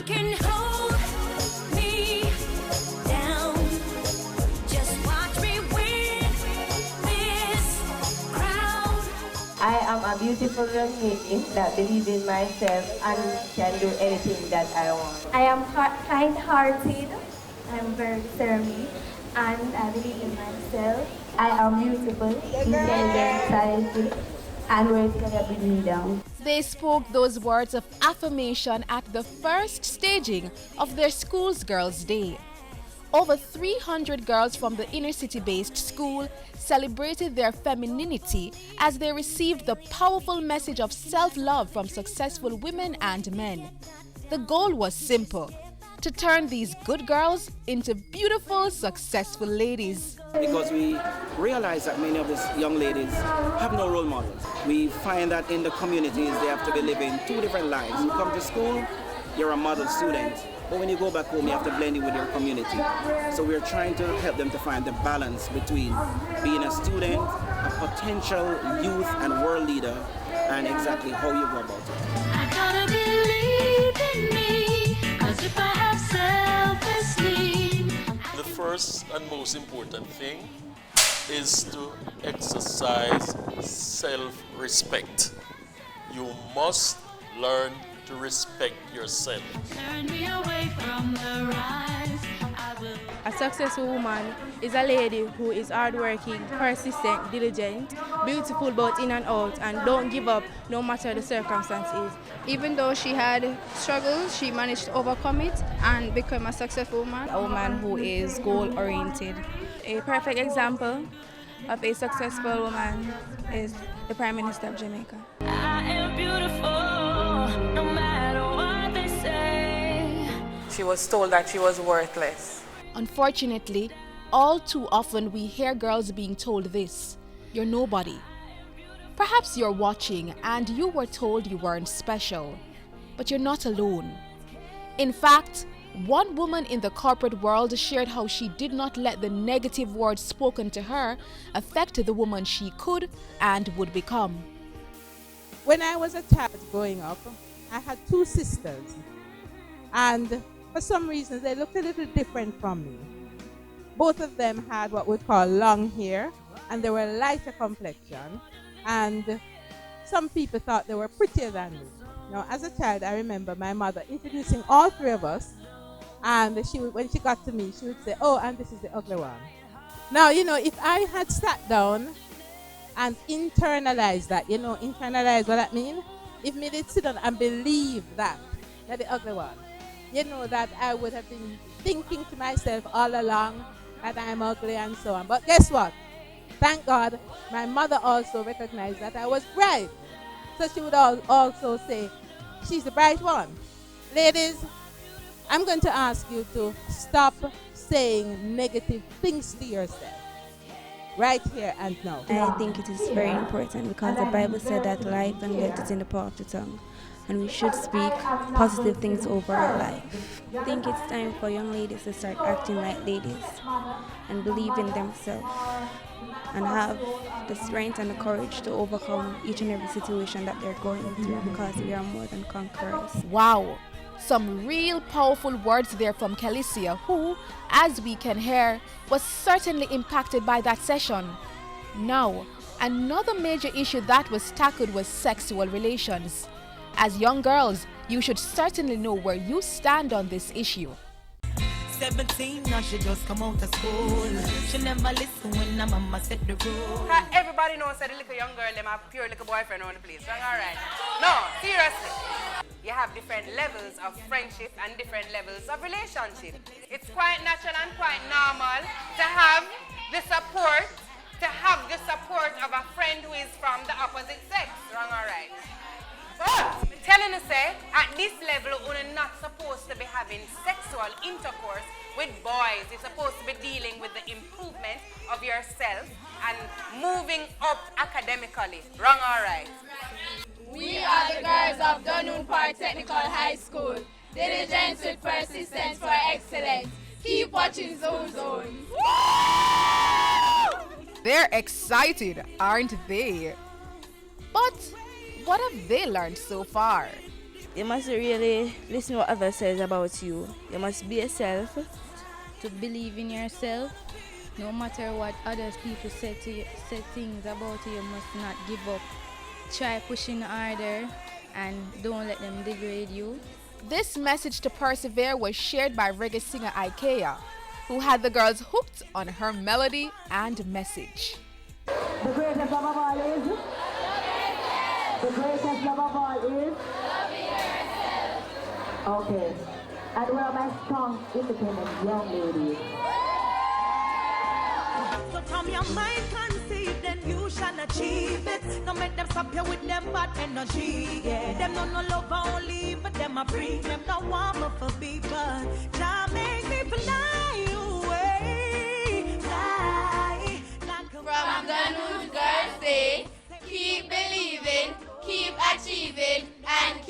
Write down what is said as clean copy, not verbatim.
can hold me down. Just watch me win this crown. I am a beautiful young lady that believes in myself and can do anything that I want. I am kind-hearted, I'm very determined, and I believe in myself. I am beautiful, intelligent, talented, and ready to let me down. They spoke those words of affirmation at the first staging of their school's Girls' Day. Over 300 girls from the inner city-based school celebrated their femininity as they received the powerful message of self-love from successful women and men. The goal was simple: to turn these good girls into beautiful, successful ladies. Because we realize that many of these young ladies have no role models. We find that in the communities they have to be living two different lives. You come to school, you're a model student, but when you go back home you have to blend in with your community. So we're trying to help them to find the balance between being a student, a potential youth and world leader, and exactly how you go about it. I gotta believe in me, 'cause if I have self-esteem. The first and most important thing is to exercise self-respect. You must learn to respect yourself. Turn me away from the rise. I will. A successful woman is a lady who is hardworking, persistent, diligent, beautiful both in and out, and don't give up no matter the circumstances. Even though she had struggles, she managed to overcome it and become a successful woman. A woman who is goal-oriented. A perfect example of a successful woman is the Prime Minister of Jamaica. I am beautiful, no matter what they say. She was told that she was worthless. Unfortunately, all too often we hear girls being told this: you're nobody. Perhaps you're watching and you were told you weren't special, but you're not alone. In fact, one woman in the corporate world shared how she did not let the negative words spoken to her affect the woman she could and would become. When I was a child growing up, I had two sisters, and for some reason they looked a little different from me. Both of them had what we call long hair, and they were lighter complexion, and some people thought they were prettier than me. Now, as a child, I remember my mother introducing all three of us, and when she got to me, she would say, "Oh, and this is the ugly one." Now, if I had sat down and internalized that, internalize what that means, if me did sit down and believe that the ugly one, that I would have been thinking to myself all along that I'm ugly and so on. But guess what? Thank God, my mother also recognized that I was bright. So she would also say, "She's the bright one." Ladies, I'm going to ask you to stop saying negative things to yourself right here and now. I think it is very important because the Bible said that life and death is in the power of the tongue, and we should speak positive things over our life. I think it's time for young ladies to start acting like ladies and believe in themselves and have the strength and the courage to overcome each and every situation that they're going through, because we are more than conquerors. Wow, some real powerful words there from Kelisia, who, as we can hear, was certainly impacted by that session. Now, another major issue that was tackled was sexual relations. As young girls, you should certainly know where you stand on this issue. 17, now she just come out of school. She never listen when her mama set the rule. Everybody knows that the little young girl, them have pure little boyfriend around the place. Wrong, all right? No, seriously. You have different levels of friendship and different levels of relationship. It's quite natural and quite normal to have the support, of a friend who is from the opposite sex. Wrong, all right? But telling us, at this level, we're not supposed to be having sexual intercourse with boys. You're supposed to be dealing with the improvement of yourself and moving up academically. Wrong, all right? We are the girls of Dunoon Technical High School. Diligence with persistence for excellence. Keep watching Zone Zone. They're excited, aren't they? But what have they learned so far? You must really listen to what others says about you. You must be yourself. To believe in yourself, no matter what others people say things about you, you must not give up. Try pushing harder and don't let them degrade you. This message to persevere was shared by reggae singer Ikeya, who had the girls hooked on her melody and message. The greatest love of all is? The greatest love of all is? Okay. And where are my strong, independent young ladies? So from your mind conceive, then you shall achieve it. Don't make them stop you with them bad energy. Yeah. Them no love only, but them a free. Them no warm up for people. Now make me fly away. Fly. From Dunoon Girls Day, keep believing, keep achieving, and